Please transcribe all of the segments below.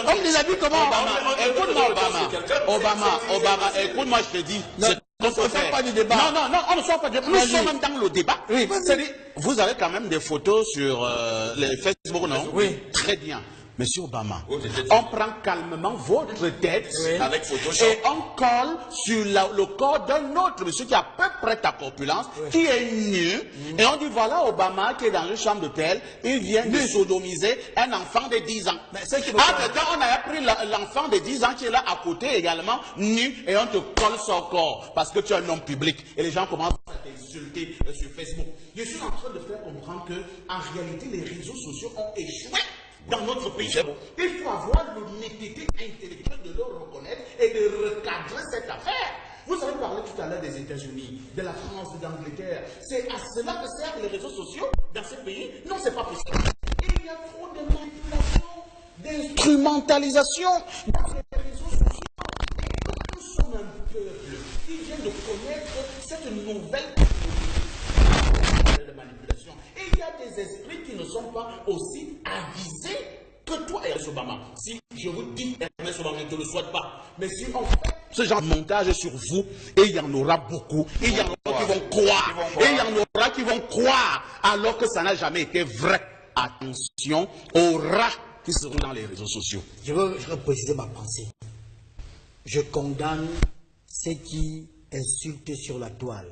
On les a vu comment Obama, écoute-moi, je te dis. On ne sort pas du débat. Non, on ne sort pas du débat. Nous sommes même dans le débat. Oui, c'est-à-dire, vous avez quand même des photos sur les Facebook, non? Oui. Très bien. Monsieur Obama, on prend calmement votre tête avec Photoshop et on colle sur le corps d'un autre monsieur qui a à peu près ta corpulence, qui est nu, et on dit voilà Obama qui est dans une chambre d'hôtel, il vient de sodomiser un enfant de 10 ans. Entre-temps, on a pris l'enfant de 10 ans qui est là à côté également, nu, et on te colle son corps, parce que tu es un homme public, et les gens commencent à t'insulter sur Facebook. Je suis en train de faire comprendre que, en réalité, les réseaux sociaux ont échoué dans notre pays. Il faut avoir l'honnêteté intellectuelle de le reconnaître et de recadrer cette affaire. Vous avez parlé tout à l'heure des États-Unis, de la France, de l'Angleterre. C'est à cela que servent les réseaux sociaux dans ces pays? Non, c'est pas possible. Il y a trop de manipulation, d'instrumentalisation dans les réseaux sociaux. Et comme nous sommes un peuple qui vient de connaître cette nouvelle de manipulation, et il y a des esprits qui ne sont pas aussi avisés que toi, Ernest Obama. Si je vous dis, Ernest Obama, je ne te le souhaite pas, mais si on fait ce genre de montage sur vous, et il y en aura beaucoup, et il y en aura qui vont croire, et il y en aura qui vont croire, alors que ça n'a jamais été vrai. Attention aux rats qui seront dans les réseaux sociaux. Je veux préciser ma pensée. Je condamne ceux qui insultent sur la toile.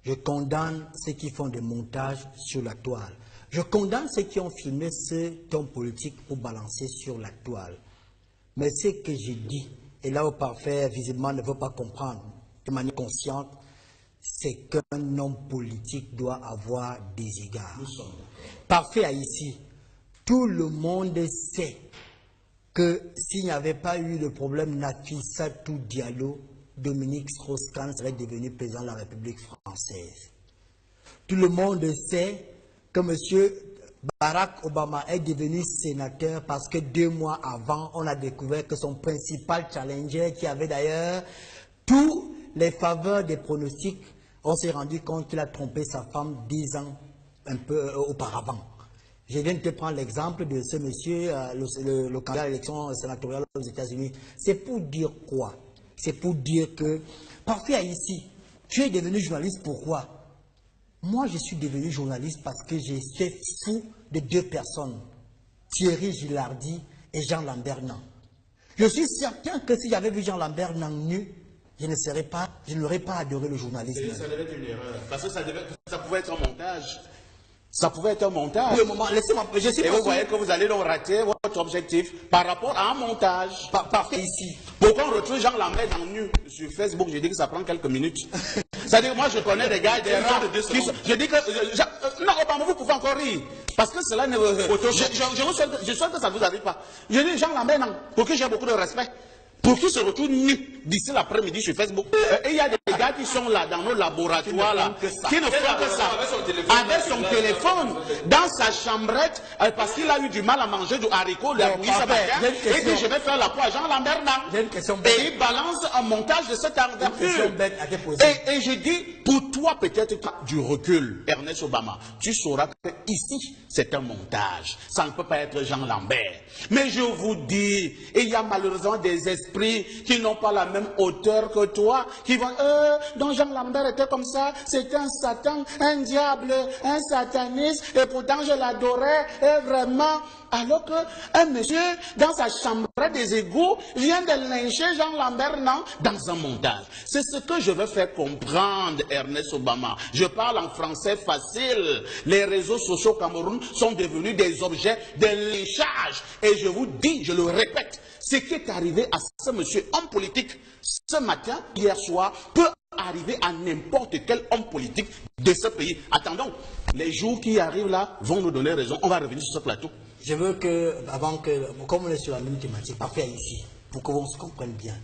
Je condamne ceux qui font des montages sur la toile. Je condamne ceux qui ont filmé cet homme politique pour balancer sur la toile. Mais ce que je dis, et là où Parfait visiblement ne veut pas comprendre de manière consciente, c'est qu'un homme politique doit avoir des égards. Parfait a ici. Tout le monde sait que s'il n'y avait pas eu le problème Nafissatou Diallo, Dominique Strauss-Kahn serait devenu président de la République française. Tout le monde sait que M. Barack Obama est devenu sénateur parce que 2 mois avant, on a découvert que son principal challenger, qui avait d'ailleurs tous les faveurs des pronostics, on s'est rendu compte qu'il a trompé sa femme 10 ans un peu auparavant. Je viens de te prendre l'exemple de ce monsieur, le candidat à l'élection sénatoriale aux États-Unis. C'est pour dire quoi? C'est pour dire que, parfait ici, tu es devenu journaliste, pourquoi? Moi, je suis devenu journaliste parce que j'ai fait fou de 2 personnes, Thierry Gilardi et Jean Lambert Nan. Je suis certain que si j'avais vu Jean Lambert Nan nu, je n'aurais pas adoré le journalisme. Ça devait être une erreur, parce que ça pouvait être un montage. Ça pouvait être un montage. Oui, moment, laissez-moi. Et vous voyez que vous allez donc rater votre objectif par rapport à un montage. Parfait ici. Pourquoi on retrouve Jean Lambert dans nu sur Facebook? Je dis que ça prend quelques minutes. C'est-à-dire, moi je connais des gars, des rats. Je dis que. Non, Obama, vous pouvez encore rire. Parce que cela ne. Je souhaite que ça ne vous arrive pas. Je dis Jean Lambert, non, pour qui j'ai beaucoup de respect. Pour qu'ils se retrouvent nus d'ici l'après-midi sur Facebook. Et il y a des gars qui sont là, dans nos laboratoires, là, qui ne font que ça. Avec son téléphone, dans sa chambrette, parce qu'il a eu du mal à manger du haricot, de la bouillie ce matin, et dit je vais faire la peau à Jean Lambert. Et il balance un montage de cette envergure. Et je dis, pour toi, peut-être tu as du recul, Ernest Obama, tu sauras que ici, c'est un montage. Ça ne peut pas être Jean Lambert. Mais je vous dis, il y a malheureusement des esprits qui n'ont pas la même hauteur que toi, qui vont, donc Jean Lambert était comme ça, c'était un satan, un diable, un sataniste, et pourtant je l'adorais, et vraiment, alors qu'un monsieur, dans sa chambre des égouts, vient de lyncher Jean Lambert, non, dans un montage. C'est ce que je veux faire comprendre, Ernest Obama. Je parle en français facile. Les réseaux sociaux au Cameroun sont devenus des objets de lynchage. Et je vous dis, je le répète, ce qui est arrivé à ce monsieur homme politique ce matin, hier soir, peut arriver à n'importe quel homme politique de ce pays. Attendons, les jours qui arrivent là vont nous donner raison. On va revenir sur ce plateau. Je veux que, avant que, comme on est sur la même thématique, parfait ici, pour qu'on se comprenne bien,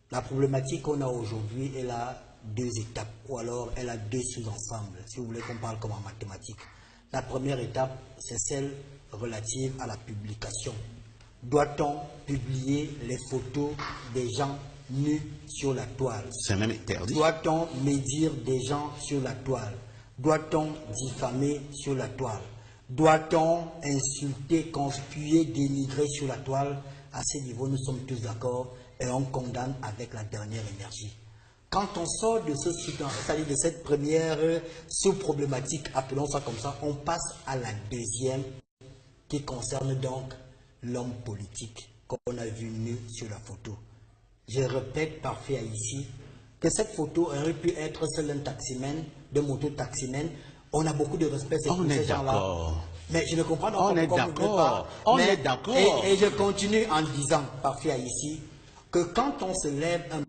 la problématique qu'on a aujourd'hui, elle a 2 étapes, ou alors elle a 2 sous-ensembles, si vous voulez qu'on parle comme en mathématiques. La première étape, c'est celle relative à la publication. Doit-on publier les photos des gens nus sur la toile? C'est même interdit. Doit-on médire des gens sur la toile? Doit-on diffamer sur la toile? Doit-on insulter, conspuer, dénigrer sur la toile? À ce niveau, nous sommes tous d'accord et on condamne avec la dernière énergie. Quand on sort de ce c'est-à-dire de cette première sous-problématique, appelons ça comme ça, on passe à la deuxième qui concerne donc l'homme politique qu'on a vu nu sur la photo. Je répète parfait ici que cette photo aurait pu être celle d'un taximène, d'un moto-taximène. On a beaucoup de respect pour ces gens-là. Mais je ne comprends pas pourquoi vous ne voulez pas. On est d'accord. Et je continue en disant, parfait ici, que quand on se lève un